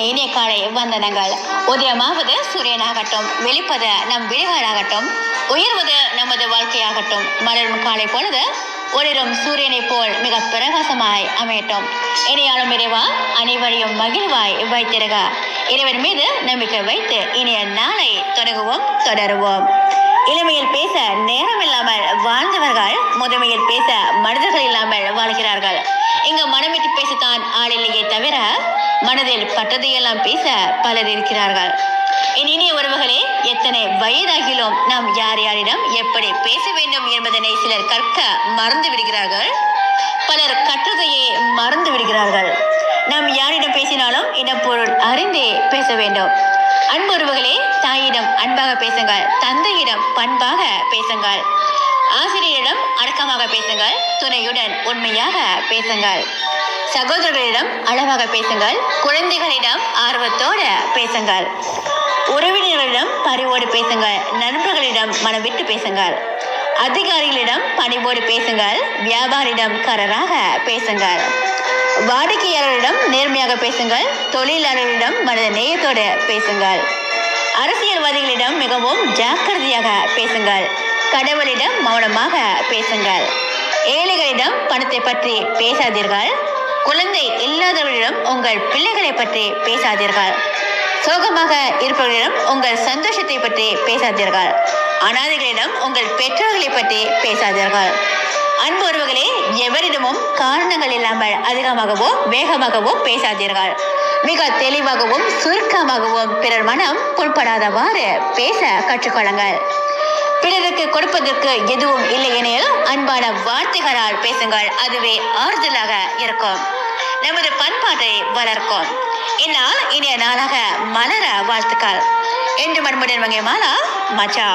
இனிய காலை வந்தனங்கள். உதயமாவது சூரியனாகட்டும், வெளிப்பது நம் விழிகளாகட்டும், உயர்வது நமது வாழ்க்கையாகட்டும், மலரும் காலை பொழுது ஒளிரும் சூரியனை போல் மிக பிரகாசமாய் அமையட்டும். இனியாலும் இறைவா அனைவரையும் மகிழ்வாய் வைத்திருக. இறைவன் மீது நம்பிக்கை வைத்து இனிய நாளை தொடருவோம். இளமையில் பேச நேரமில்லாமல் வாழ்ந்தவர்கள் முதுமையில் பேச மனிதர்கள் இல்லாமல் வாழ்கிறார்கள். இங்கு மனமிட்டு பேசத்தான் ஆள் இல்லையே தவிர மனதில் பட்டதையெல்லாம் பேச பலர் இருக்கிறார்கள். என் இனிய உறவுகளே, எத்தனை வயதாகிலும் நாம் யார் யாரிடம் எப்படி பேச வேண்டும் என்பதனை சிலர் கற்க மறந்து விடுகிறார்கள். பலர் கற்றதையே மறந்து விடுகிறார்கள். நாம் யாரிடம் பேசினாலும் இடப்பொருள் அறிந்தே பேச வேண்டும். அன்பு உறவுகளே, தாயிடம் அன்பாக பேசுங்கள், தந்தையிடம் பண்பாக பேசுங்கள், ஆசிரியரிடம் அடக்கமாக பேசுங்கள், துணையுடன் உண்மையாக பேசுங்கள், சகோதரர்களிடம் அளவாக பேசுங்கள், குழந்தைகளிடம் ஆர்வத்தோடு பேசுங்கள், உறவினர்களிடம் பரிவோடு பேசுங்கள், நண்பர்களிடம் மனம் விட்டு பேசுங்கள், அதிகாரிகளிடம் பணிவோடு பேசுங்கள், வியாபாரியிடம் கரராக பேசுங்கள், வாடிக்கையாளர்களிடம் நேர்மையாக பேசுங்கள், தொழிலாளர்களிடம் மனத நேயத்தோடு பேசுங்கள், அரசியல்வாதிகளிடம் மிகவும் ஜாக்கிரதையாக பேசுங்கள், கடவுளிடம் மௌனமாக பேசுங்கள், ஏழைகளிடம் பணத்தை பற்றி பேசாதீர்கள், குழந்தை இல்லாதவர்களிடம் உங்கள் பிள்ளைகளை பற்றி பேசாதீர்கள், சோகமாக இருப்பவர்களிடம் உங்கள் சந்தோஷத்தை பற்றி பேசாதீர்கள், அனாதைகளிடம் உங்கள் பெற்றோர்களை பற்றி பேசாதீர்கள். அன்பு உறவுகளே, எவரிடமும் காரணங்கள் இல்லாமல் அதிகமாகவோ வேகமாகவோ பேசாதீர்கள். மிக தெளிவாகவும் சுருக்கமாகவும் பிறர் மனம் புண்படாதவாறு பேச கற்றுக்கொள்ளுங்கள். பிறருக்கு கொடுப்பதற்கு எதுவும் இல்லை எனில் அன்பான வார்த்தைகளால் பேசுங்கள். அதுவே ஆறுதலாக இருக்கும், நமது பண்பாட்டை வளர்க்கும். இந்நாள் இனிய நாளாக மலர வாழ்த்துக்கள். என்று மண்முடன் வங்கை மாலா மச்சா.